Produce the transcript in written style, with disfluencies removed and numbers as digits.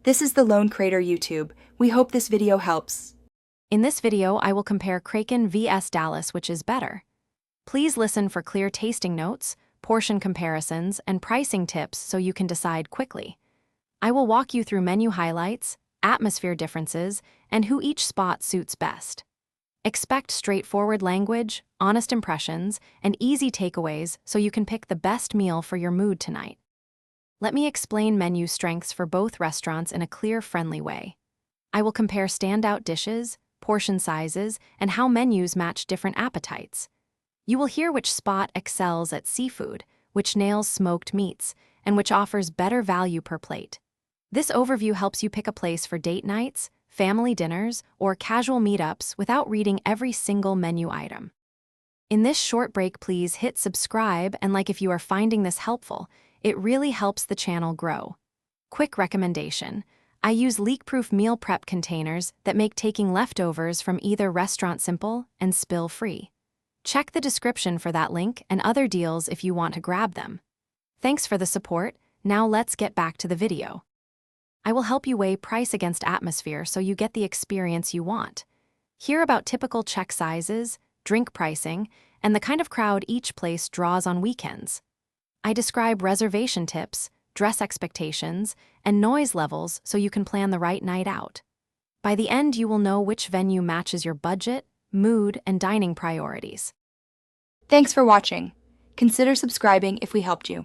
This is the Lone Crater YouTube. We hope this video helps. In this video, I will compare Kraken vs Dallas, which is better. Please listen for clear tasting notes, portion comparisons, and pricing tips so you can decide quickly. I will walk you through menu highlights, atmosphere differences, and who each spot suits best. Expect straightforward language, honest impressions, and easy takeaways so you can pick the best meal for your mood tonight. Let me explain menu strengths for both restaurants in a clear, friendly way. I will compare standout dishes, portion sizes, and how menus match different appetites. You will hear which spot excels at seafood, which nails smoked meats, and which offers better value per plate. This overview helps you pick a place for date nights, family dinners, or casual meetups without reading every single menu item. In this short break, please hit subscribe and like if you are finding this helpful. It really helps the channel grow. Quick recommendation: I use leak-proof meal prep containers that make taking leftovers from either restaurant simple and spill-free. Check the description for that link and other deals if you want to grab them. Thanks for the support. Now let's get back to the video. I will help you weigh price against atmosphere so you get the experience you want. Hear about typical check sizes, drink pricing, and the kind of crowd each place draws on weekends. I describe reservation tips, dress expectations, and noise levels so you can plan the right night out. By the end, you will know which venue matches your budget, mood, and dining priorities. Thanks for watching. Consider subscribing if we helped you.